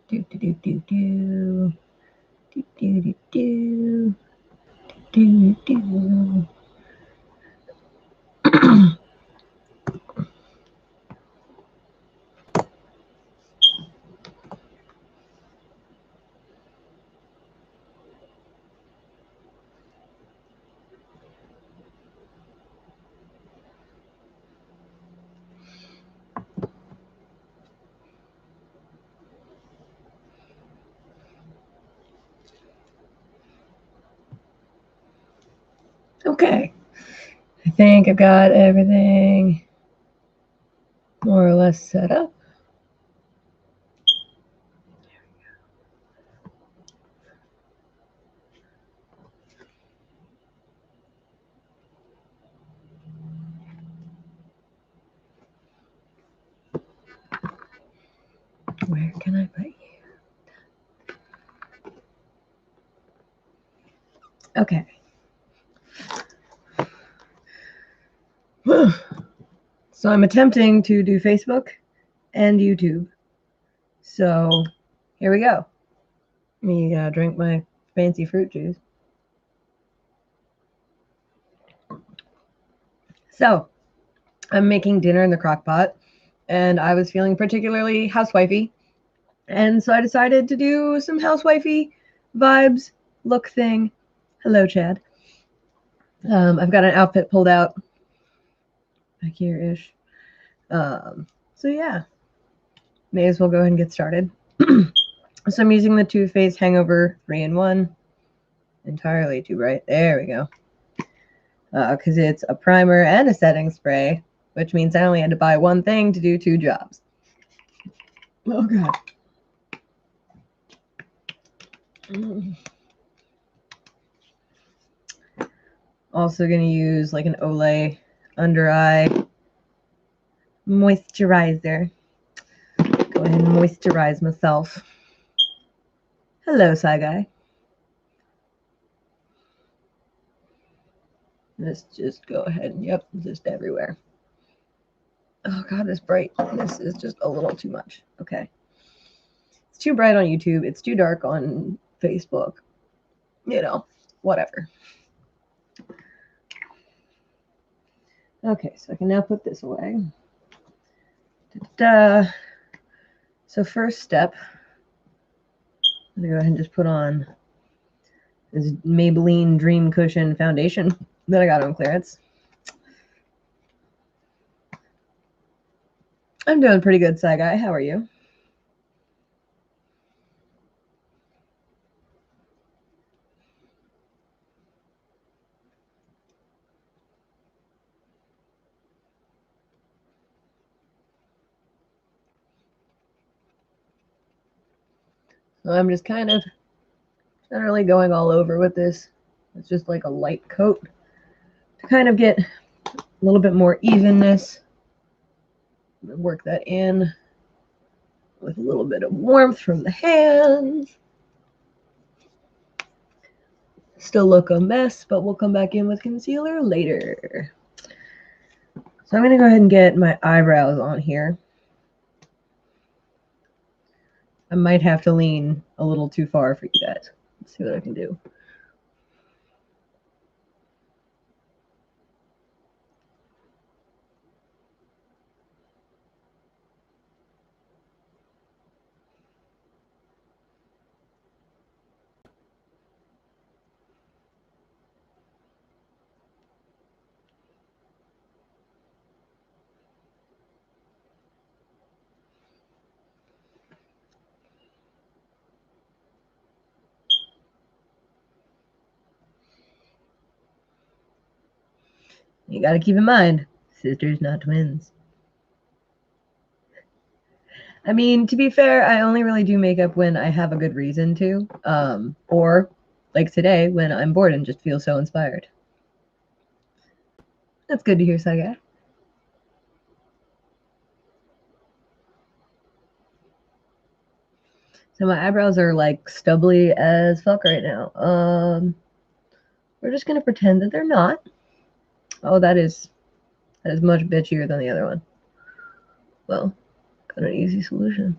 Do do do do do. Do do do do. Do do. Okay. I think I've got everything more or less set up. Where can I put you? Okay. So I'm attempting to do Facebook and YouTube. So here we go. Let me drink my fancy fruit juice. So I'm making dinner in the crock pot, and I was feeling particularly housewifey. And so I decided to do some housewifey vibes look thing. Hello, Chad. I've got an outfit pulled out back here-ish. So yeah, may as well go ahead and get started. So I'm using the Too Faced Hangover 3-in-1. Entirely too bright. There we go. Because it's a primer and a setting spray, which means I only had to buy one thing to do two jobs. Oh, God. Also going to use like an Olay under eye moisturizer. Go ahead and moisturize myself. Hello, Sci Guy. Let's just go ahead and, yep, just everywhere. Oh, God, it's bright. This is just a little too much. Okay. It's too bright on YouTube. It's too dark on Facebook. You know, whatever. Okay, so I can now put this away. Da-da. So first step, I'm going to go ahead and just put on this Maybelline Dream Cushion foundation that I got on clearance. I'm doing pretty good, Sci Guy. How are you? So I'm just kind of generally going all over with this. It's just like a light coat to kind of get a little bit more evenness. Work that in with a little bit of warmth from the hands. Still look a mess, but we'll come back in with concealer later. So I'm going to go ahead and get my eyebrows on here. I might have to lean a little too far for you guys. Let's see what I can do. You got to keep in mind, sisters, not twins. I mean, to be fair, I only really do makeup when I have a good reason to, or like today when I'm bored and just feel so inspired. That's good to hear, Saga. So my eyebrows are like stubbly as fuck right now. We're just gonna pretend that they're not. Oh, that is much bitchier than the other one. Well, got an easy solution.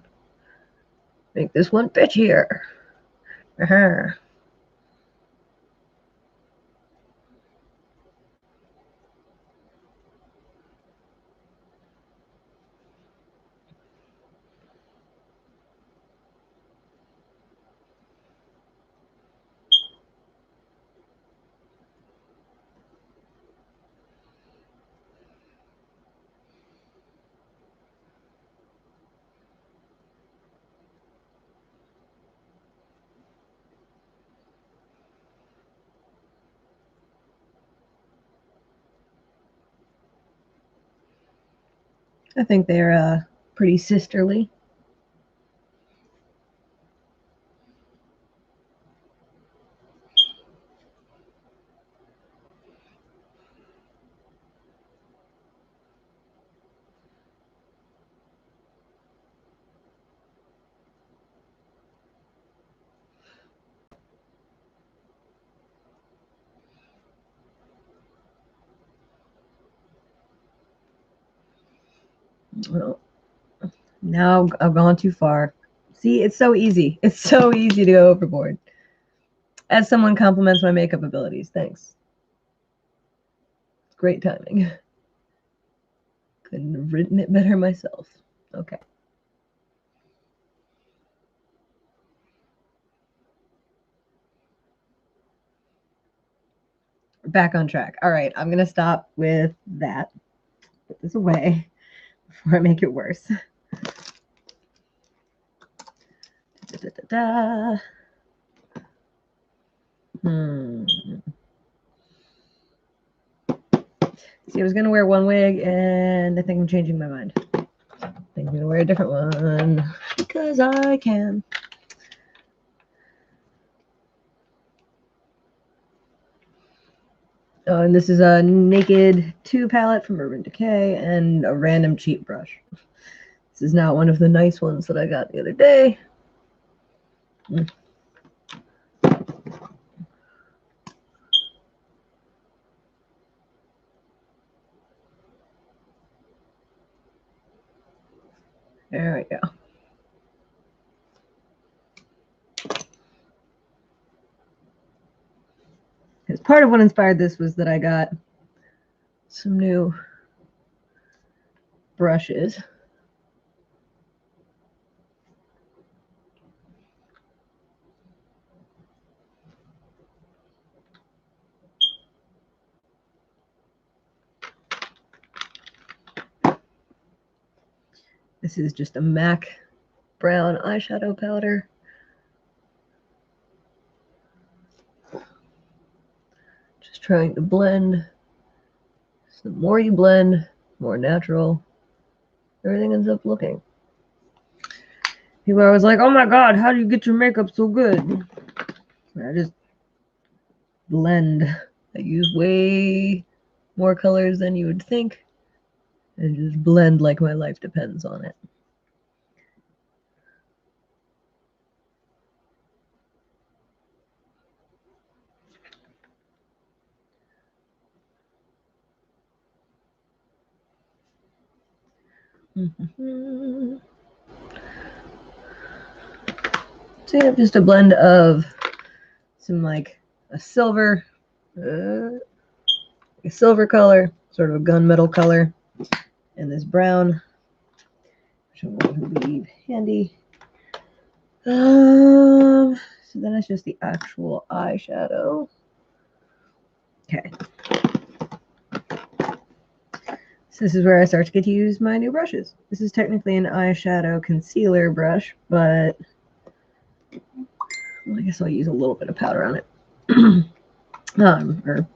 Make this one bitchier. Uh-huh. I think they're pretty sisterly. Well, now I've gone too far. See, it's so easy. It's so easy to go overboard. As someone compliments my makeup abilities, thanks. Great timing. Couldn't have written it better myself. Okay. We're back on track. All right, I'm going to stop with that. Put this away before I make it worse. Da, da, da, da. See, I was going to wear one wig, and I think I'm changing my mind. I think I'm going to wear a different one because I can. Oh, and this is a Naked 2 palette from Urban Decay and a random cheap brush. This is not one of the nice ones that I got the other day. There we go. Because part of what inspired this was that I got some new brushes. This is just a MAC brown eyeshadow powder. Just trying to blend. So the more you blend, the more natural everything ends up looking. People are always like, oh my God, how do you get your makeup so good? I just blend. I use way more colors than you would think. And just blend like my life depends on it. So yeah, just a blend of some like a silver color, sort of a gunmetal color, and this brown, which I want to leave handy. So then it's just the actual eyeshadow. Okay. So this is where I start to get to use my new brushes. This is technically an eyeshadow concealer brush, but well, I guess I'll use a little bit of powder on it. Or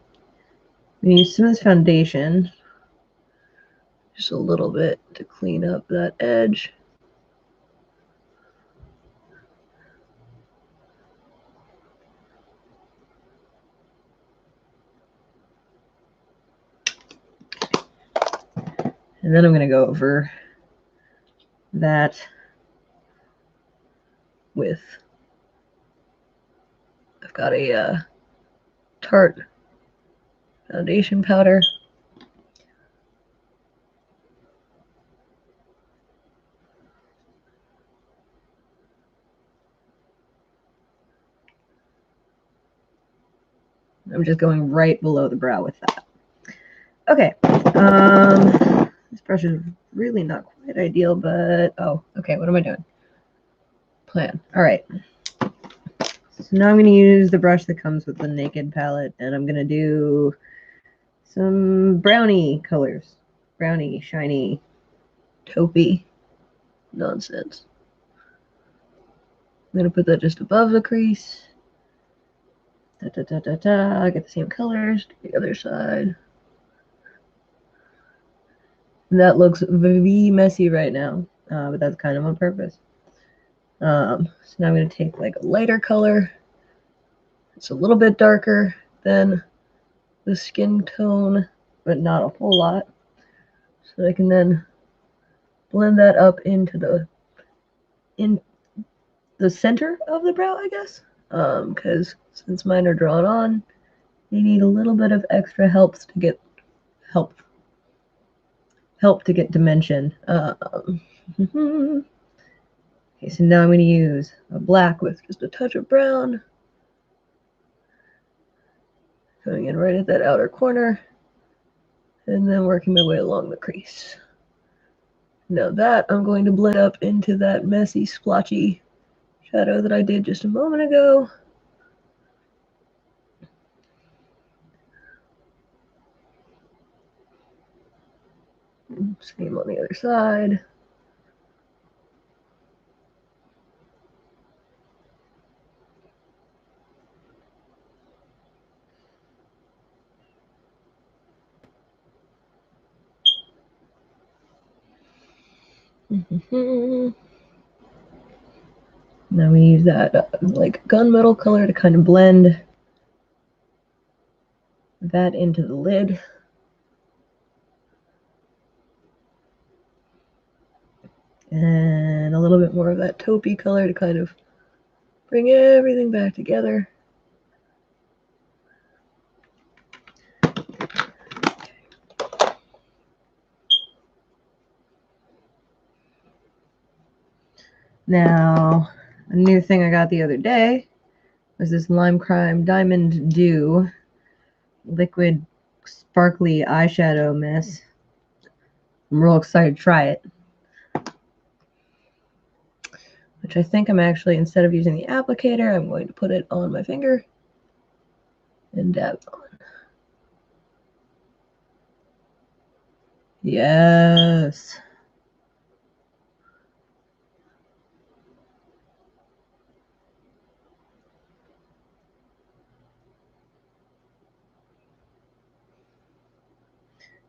use some of this foundation, just a little bit to clean up that edge. And then I'm going to go over that with, I've got a Tarte foundation powder. I'm just going right below the brow with that. Okay. This brush is really not quite ideal, but oh, okay. What am I doing? Plan. All right. So now I'm going to use the brush that comes with the Naked palette, and I'm going to do some brownie colors. Brownie, shiny, taupey nonsense. I'm going to put that just above the crease. I get the same colors to the other side. And that looks very messy right now, but that's kind of on purpose. So now I'm going to take like a lighter color. It's a little bit darker than the skin tone, but not a whole lot. So I can then blend that up into the center of the brow, I guess. Because since mine are drawn on, they need a little bit of extra help to get dimension. Okay, so now I'm going to use a black with just a touch of brown. Going in right at that outer corner. And then working my way along the crease. Now that I'm going to blend up into that messy, splotchy shadow that I did just a moment ago. Same on the other side. Now we use that like gunmetal color to kind of blend that into the lid. And a little bit more of that taupey color to kind of bring everything back together. Now, a new thing I got the other day was this Lime Crime Diamond Dew liquid sparkly eyeshadow mess. I'm real excited to try it. Which I think I'm actually, instead of using the applicator, I'm going to put it on my finger and dab it on. Yes.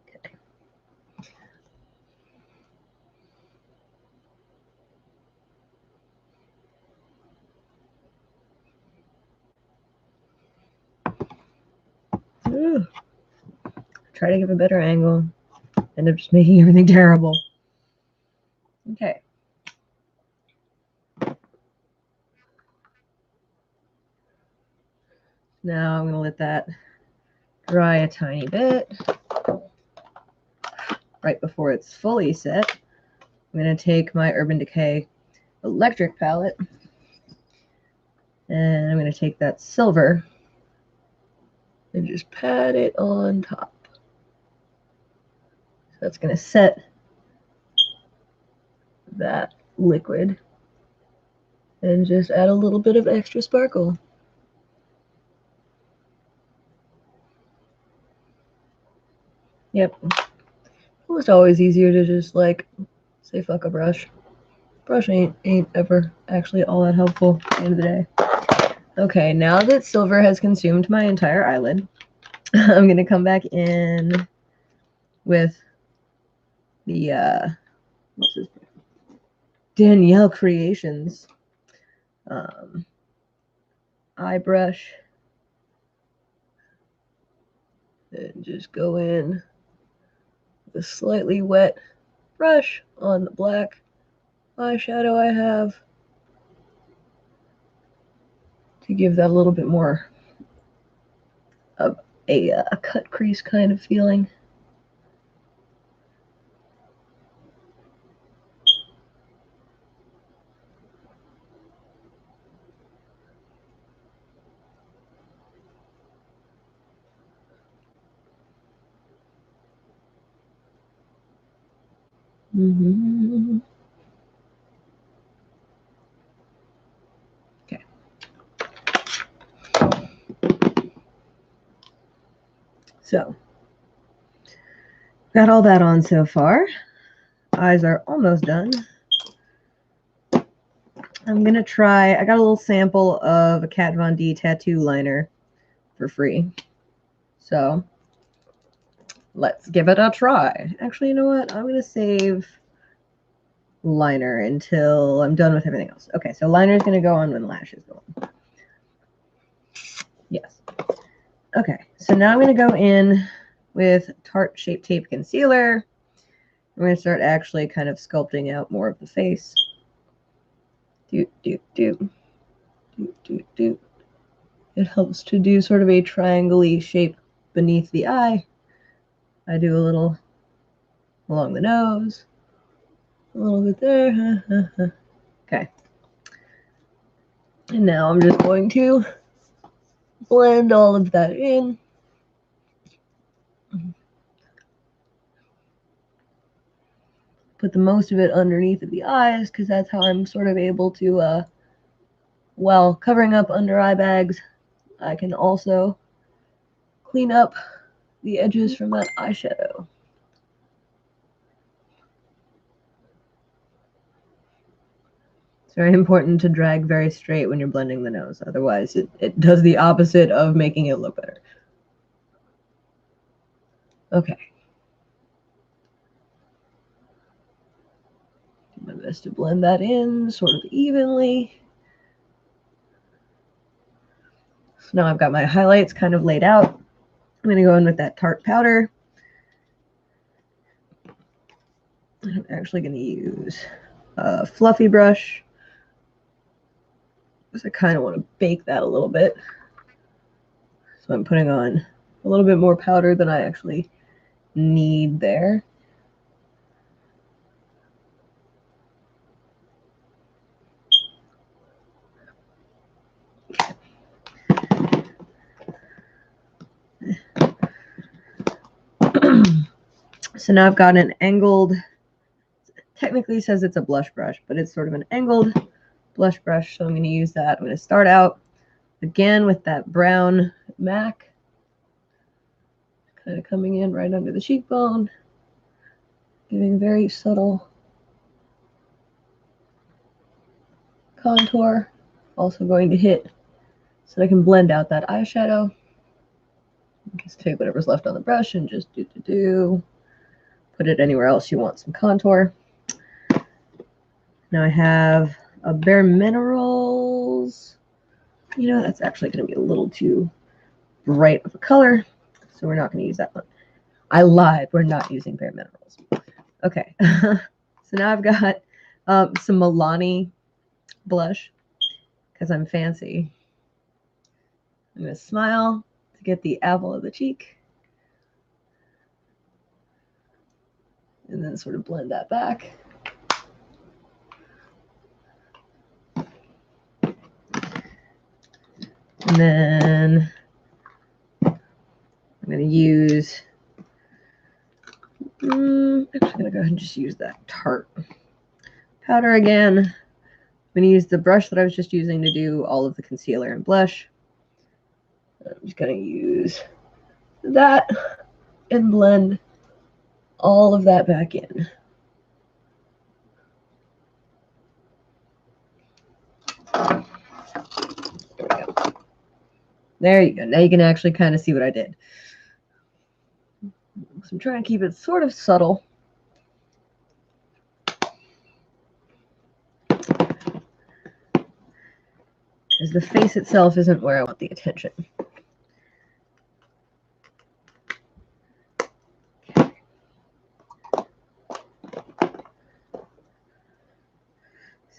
Okay. Ooh. Try to give a better angle. End up just making everything terrible. Okay. Now I'm going to let that dry a tiny bit. Right before it's fully set, I'm going to take my Urban Decay electric palette and I'm going to take that silver and just pat it on top. So that's going to set that liquid and just add a little bit of extra sparkle. Yep. Almost always easier to just like say fuck a brush. Brush ain't ever actually all that helpful at the end of the day. Okay, now that silver has consumed my entire eyelid, I'm gonna come back in with the what's this? Danielle Creations eye brush, and just go in with a slightly wet brush on the black eyeshadow I have to give that a little bit more of a cut crease kind of feeling. Mm-hmm. Okay. So, got all that on so far. Eyes are almost done. I'm going to try, I got a little sample of a Kat Von D tattoo liner for free. So, let's give it a try. Actually, you know what? I'm going to save liner until I'm done with everything else. Okay, so liner is going to go on when lashes go on. Yes. Okay, so now I'm going to go in with Tarte Shape Tape Concealer. I'm going to start actually kind of sculpting out more of the face. Doot, doot, doot. Doot, doot, doot. It helps to do sort of a triangle-y shape beneath the eye. I do a little along the nose, a little bit there. Okay. And now I'm just going to blend all of that in. Put the most of it underneath of the eyes because that's how I'm sort of able to, while covering up under eye bags, I can also clean up the edges from that eyeshadow. It's very important to drag very straight when you're blending the nose. Otherwise, it does the opposite of making it look better. Okay. Do my best to blend that in sort of evenly. So now I've got my highlights kind of laid out. I'm going to go in with that Tarte powder. I'm actually going to use a fluffy brush because I kind of want to bake that a little bit. So I'm putting on a little bit more powder than I actually need there. So now I've got an angled, technically says it's a blush brush, but it's sort of an angled blush brush. So I'm going to use that. I'm going to start out again with that brown MAC, kind of coming in right under the cheekbone, giving very subtle contour. Also going to hit so that I can blend out that eyeshadow. Just take whatever's left on the brush and just put it anywhere else you want some contour. Now I have a Bare Minerals. You know, that's actually going to be a little too bright of a color, so we're not going to use that one. I lied. We're not using Bare Minerals. Okay. So now I've got some Milani blush because I'm fancy. I'm going to smile to get the apple of the cheek. And then sort of blend that back. And then I'm going to use, I'm actually going to go ahead and just use that Tarte powder again. I'm going to use the brush that I was just using to do all of the concealer and blush. I'm just going to use that and blend all of that back in. There we go. There you go. Now you can actually kind of see what I did. So I'm trying to keep it sort of subtle. Because the face itself isn't where I want the attention.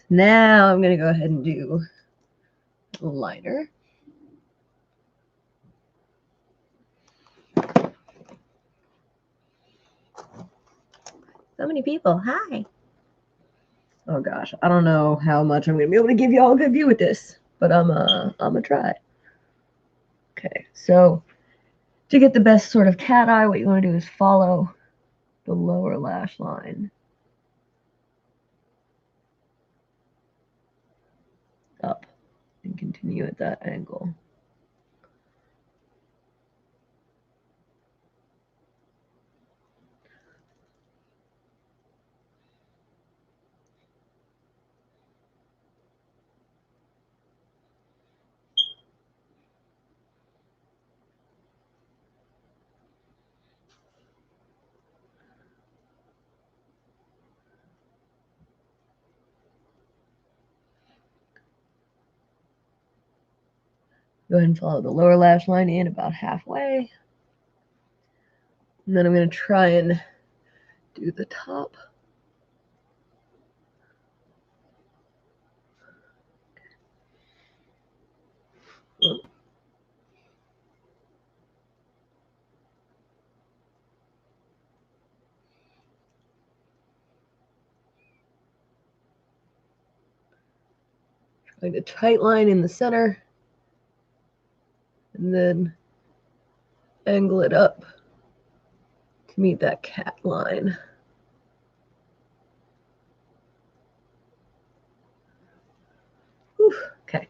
Now I'm going to go ahead and do a liner. So many people. Hi. Oh gosh, I don't know how much I'm going to be able to give you all a good view with this, but I'm gonna try. Okay, so to get the best sort of cat eye, what you want to do is follow the lower lash line continue at that angle. Go ahead and follow the lower lash line in about halfway. And then I'm going to try and do the top. Trying a tight line in the center. And then angle it up to meet that cat line. Whew, okay.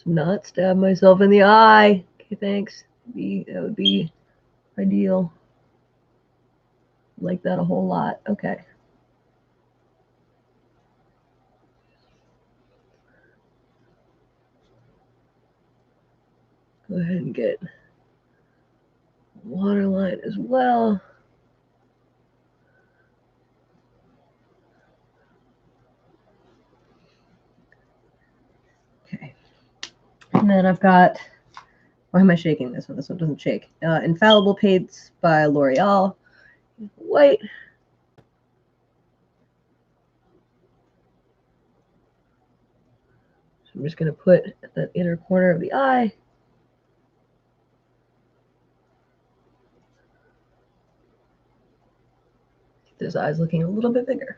Not stab myself in the eye. Okay, thanks. That would be ideal. Like that a whole lot. Okay. Go ahead and get waterline as well. Okay. And then I've got, why am I shaking this one? This one doesn't shake. Infallible Paints by L'Oreal. White. So I'm just going to put at the inner corner of the eye. This eye's looking a little bit bigger.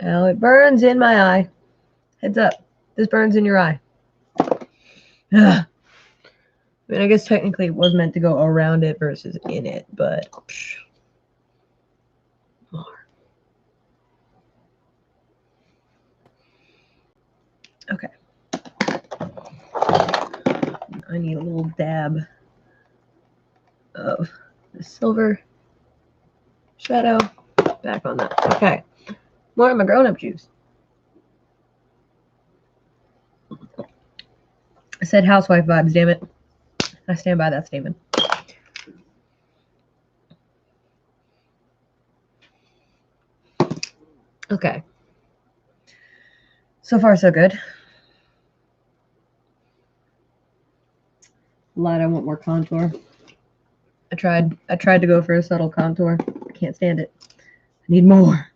Now it burns in my eye. Heads up. This burns in your eye. Ugh. I mean, I guess technically it was meant to go around it versus in it, but more. Okay. I need a little dab of the silver shadow back on that. Okay. More of my grown-up juice. I said housewife vibes, damn it. I stand by that statement. Okay. So far, so good. Light, I want more contour. I tried to go for a subtle contour. I can't stand it. I need more.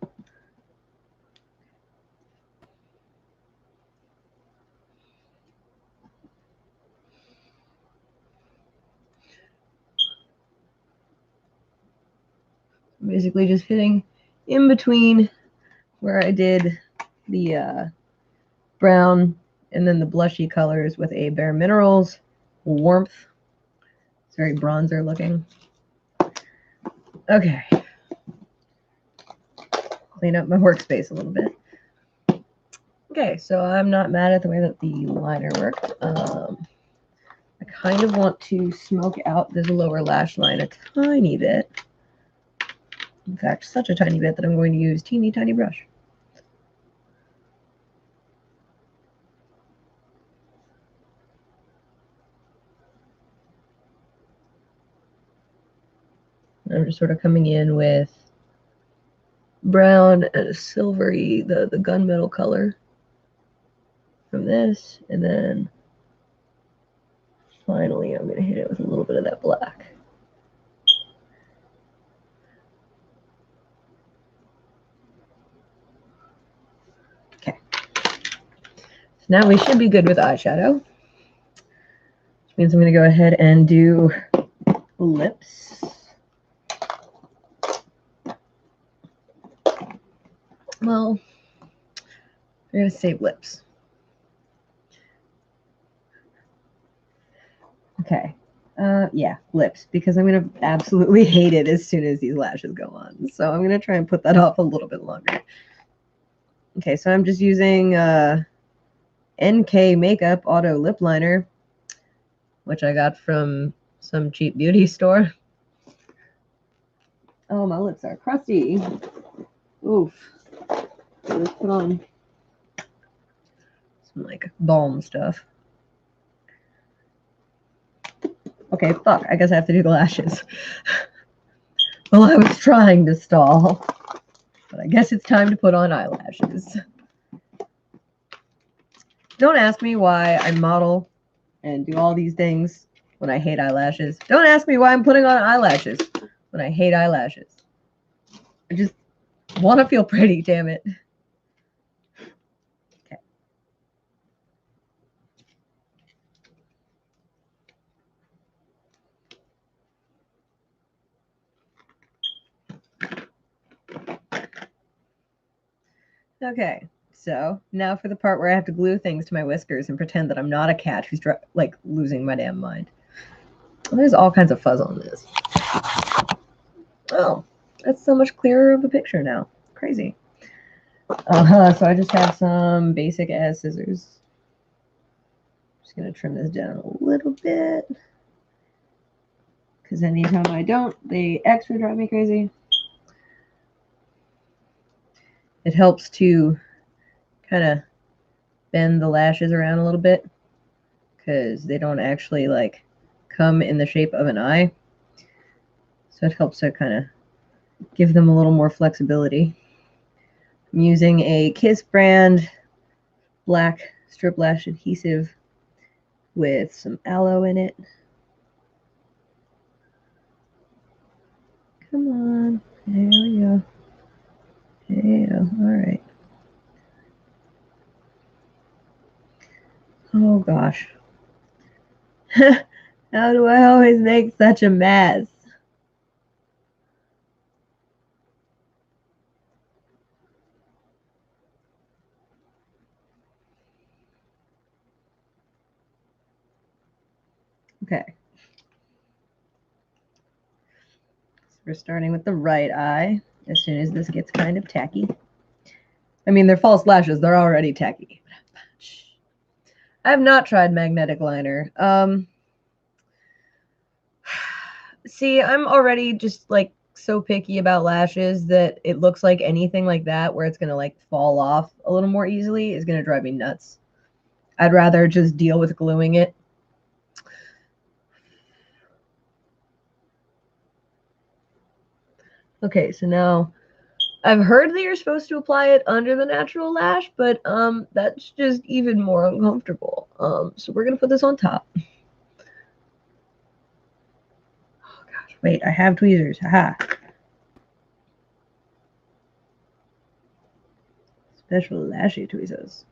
Basically just hitting in between where I did the brown and then the blushy colors with a Bare Minerals warmth. It's very bronzer looking. Okay. Clean up my workspace a little bit. Okay, so I'm not mad at the way that the liner worked. I kind of want to smoke out this lower lash line a tiny bit. In fact, such a tiny bit that I'm going to use teeny tiny brush. I'm just sort of coming in with brown and a silvery, the gunmetal color from this, and then finally I'm going to hit it with a little bit of that black. Okay. So now we should be good with eyeshadow. means I'm going to go ahead and do lips. Well, I'm going to save lips. Okay. Yeah, lips, because I'm going to absolutely hate it as soon as these lashes go on. So I'm going to try and put that off a little bit longer. Okay, so I'm just using NK Makeup Auto Lip Liner, which I got from some cheap beauty store. Oh, my lips are crusty. Oof. Let's put on some like balm stuff. Okay, fuck. I guess I have to do the lashes. Well, I was trying to stall, but I guess it's time to put on eyelashes. Don't ask me why I model and do all these things when I hate eyelashes. Don't ask me why I'm putting on eyelashes when I hate eyelashes. I just want to feel pretty, damn it. Okay, so now for the part where I have to glue things to my whiskers and pretend that I'm not a cat who's like losing my damn mind. Well, there's all kinds of fuzz on this. Oh, that's so much clearer of a picture now. Crazy. So I just have some basic ass scissors. Just gonna trim this down a little bit, because anytime I don't, they extra drive me crazy. It helps to kind of bend the lashes around a little bit, because they don't actually like come in the shape of an eye. So it helps to kind of give them a little more flexibility. I'm using a Kiss brand black strip lash adhesive with some aloe in it. Come on. There we go. There we go. All right. Oh gosh. How do I always make such a mess? Okay. So we're starting with the right eye as soon as this gets kind of tacky. I mean, they're false lashes. They're already tacky. I have not tried magnetic liner. See, I'm already just like so picky about lashes that it looks like anything like that where it's going to like fall off a little more easily is going to drive me nuts. I'd rather just deal with gluing it. Okay, so now I've heard that you're supposed to apply it under the natural lash, but that's just even more uncomfortable. So we're going to put this on top. Oh gosh, wait, I have tweezers. Haha. Special lashy tweezers.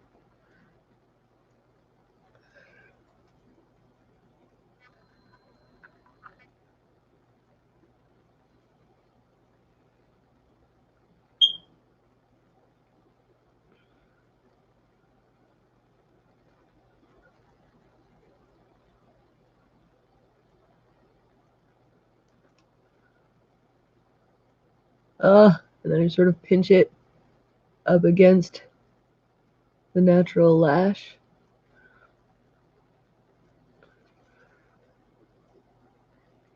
And then I sort of pinch it up against the natural lash.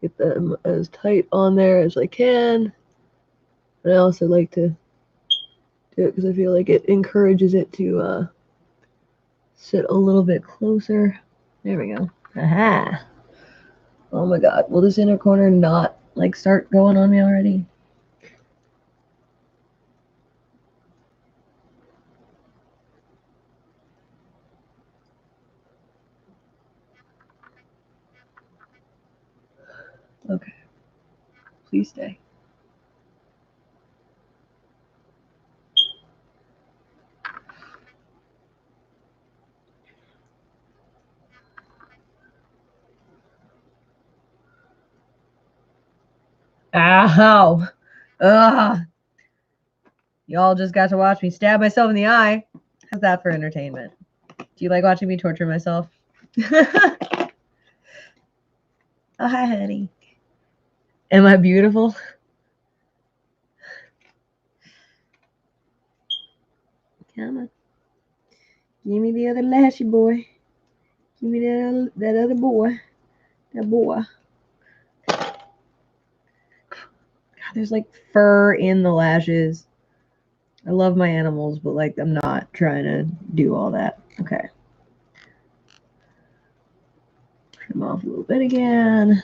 Get them as tight on there as I can. And I also like to do it because I feel like it encourages it to sit a little bit closer. There we go. Aha. Oh my god. Will this inner corner not like start going on me already? Okay. Please stay. Ow. Ugh. Y'all just got to watch me stab myself in the eye. How's that for entertainment? Do you like watching me torture myself? Oh, hi, honey. Am I beautiful? Come on. Give me the other lashy boy. Give me that other boy. That boy. God, there's like fur in the lashes. I love my animals, but like I'm not trying to do all that. Okay. Trim off a little bit again.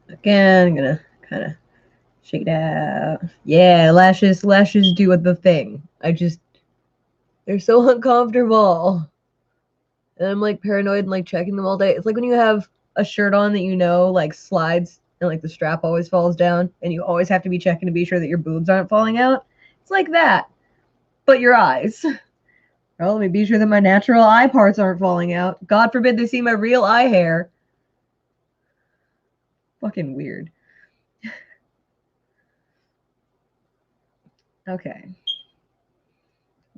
Again, I'm gonna kind of shake it out. Yeah, lashes do the thing. They're so uncomfortable. And I'm like paranoid and like checking them all day. It's like when you have a shirt on that you know like slides and like the strap always falls down and you always have to be checking to be sure that your boobs aren't falling out. It's like that, but your eyes. Oh, let me be sure that my natural eye parts aren't falling out. God forbid they see my real eye hair. Fucking weird. Okay.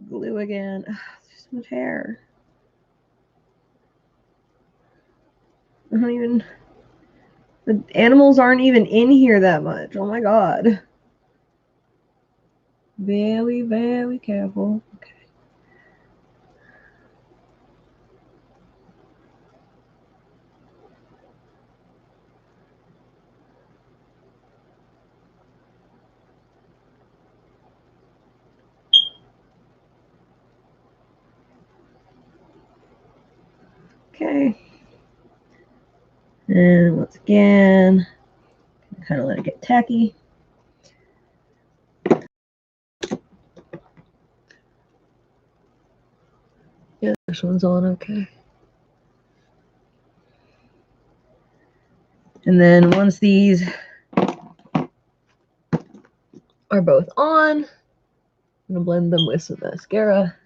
Glue again. Ugh, there's so much hair. I don't even. The animals aren't even in here that much. Oh my god. Very, very careful. Okay. Okay. And once again, kind of let it get tacky. Yeah, this one's on okay. And then once these are both on, I'm gonna blend them with some mascara.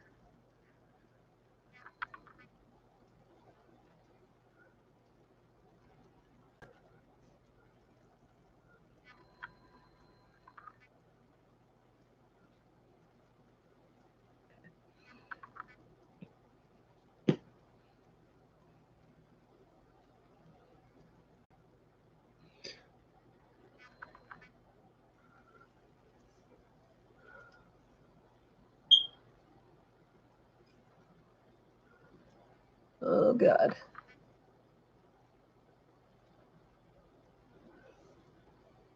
Oh god.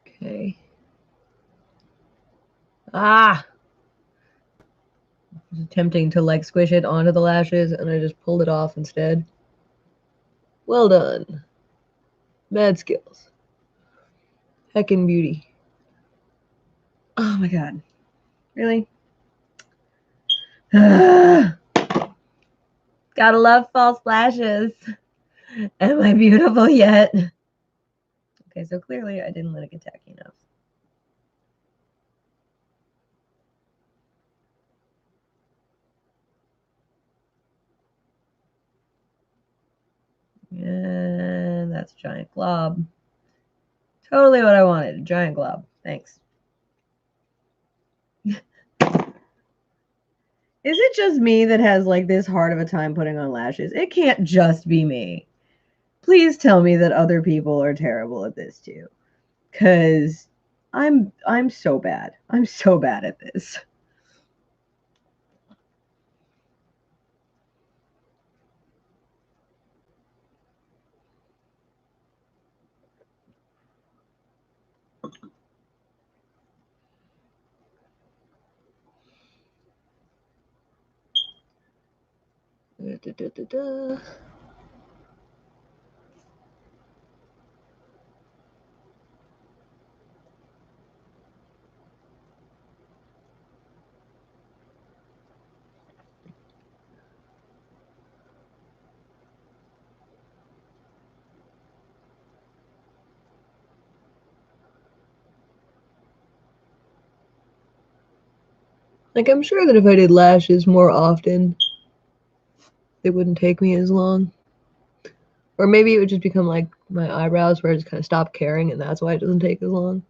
Okay. Ah! I was attempting to like squish it onto the lashes and I just pulled it off instead. Well done. Mad skills. Heckin' beauty. Oh my god. Really? Gotta love false lashes. Am I beautiful yet? Okay, so clearly I didn't let it get tacky enough. And that's a giant glob. Totally what I wanted. A giant glob. Thanks. Is it just me that has like this hard of a time putting on lashes? It can't just be me. Please tell me that other people are terrible at this too. Cause I'm so bad. I'm so bad at this. Da, da, da, da. Like I'm sure that if I did lashes more often, it wouldn't take me as long. Or maybe it would just become like my eyebrows where I just kind of stop caring, and that's why it doesn't take as long.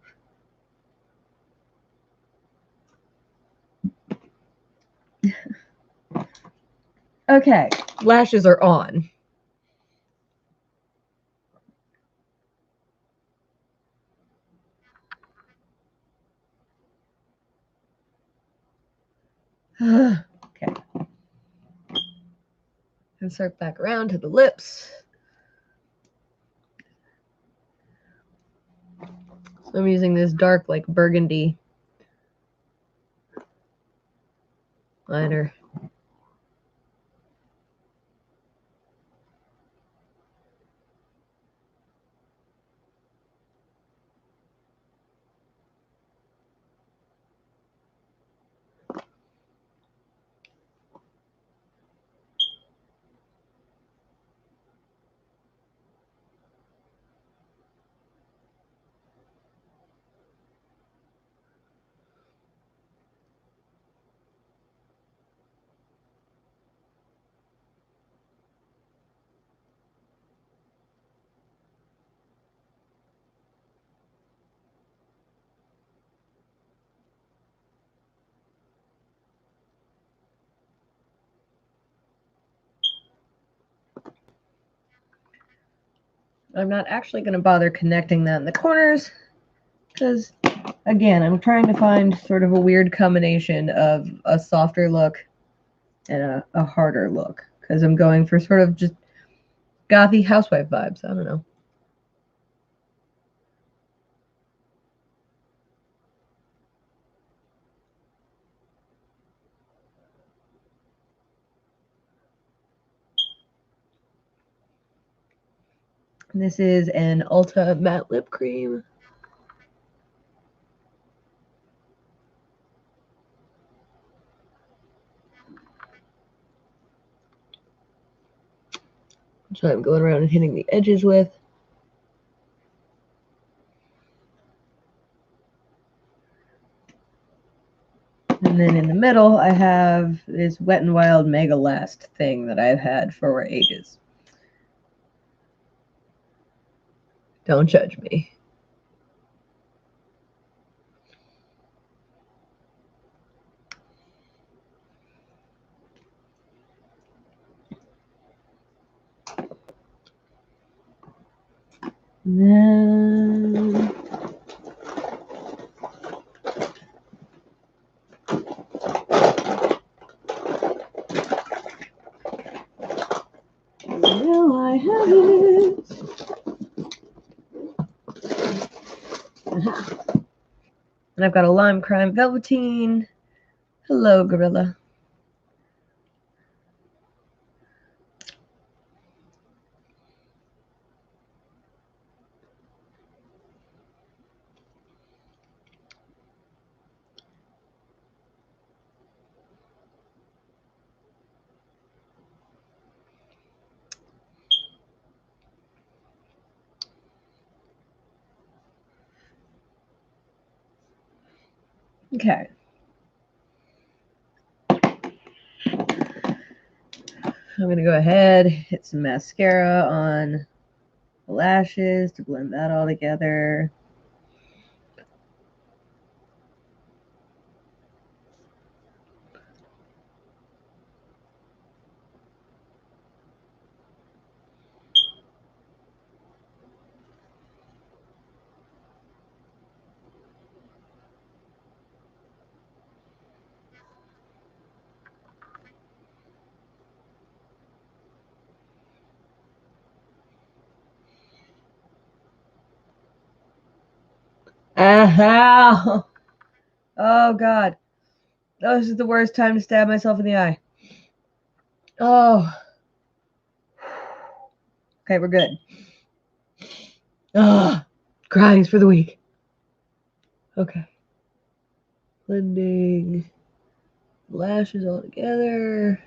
Okay, lashes are on. Okay. Insert back around to the lips. So I'm using this dark, like burgundy liner. I'm not actually going to bother connecting that in the corners because, again, I'm trying to find sort of a weird combination of a softer look and a harder look because I'm going for sort of just gothy housewife vibes. I don't know. This is an Ulta matte lip cream. So I'm going around and hitting the edges with. And then in the middle, I have this Wet n Wild Mega Last thing that I've had for ages. Don't judge me. And then will I have it? And I've got a Lime Crime Velveteen. Hello, Gorilla. Okay. I'm going to go ahead, hit some mascara on the lashes to blend that all together. Ow! Oh, God. Oh, this is the worst time to stab myself in the eye. Oh. Okay, we're good. Ah, crying's for the weak. Okay. Blending lashes all together.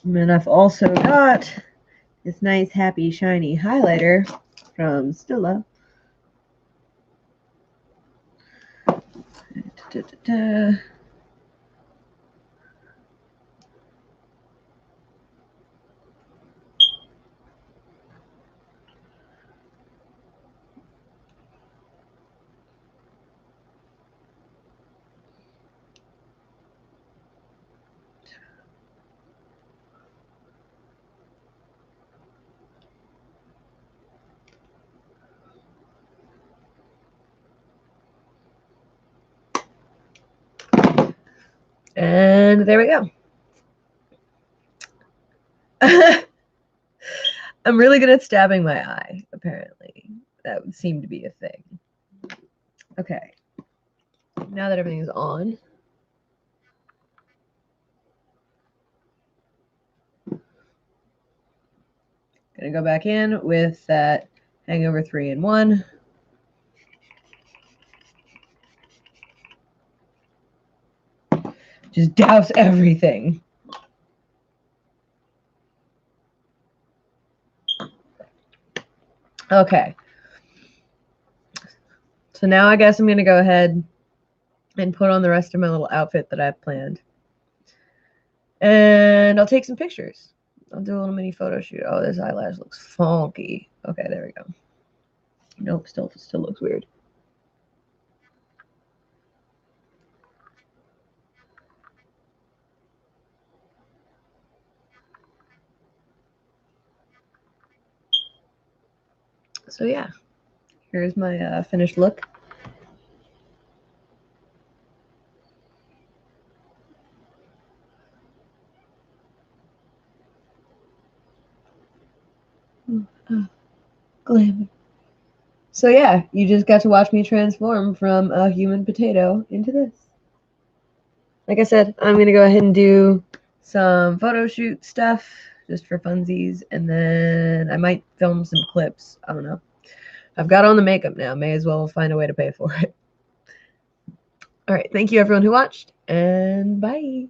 And then I've also got this nice, happy, shiny highlighter from Stila. And there we go. I'm really good at stabbing my eye, apparently. That would seem to be a thing. Okay. Now that everything is on. Gonna go back in with that Hangover 3-in-1. Just douse everything. Okay. So now I guess I'm going to go ahead and put on the rest of my little outfit that I've planned. And I'll take some pictures. I'll do a little mini photo shoot. Oh, this eyelash looks funky. Okay, there we go. Nope, still looks weird. So yeah, here's my finished look. Glimmer. So yeah, you just got to watch me transform from a human potato into this. Like I said, I'm going to go ahead and do some photo shoot stuff just for funsies, and then I might film some clips. I don't know. I've got on the makeup now. May as well find a way to pay for it. All right. Thank you, everyone who watched, and bye.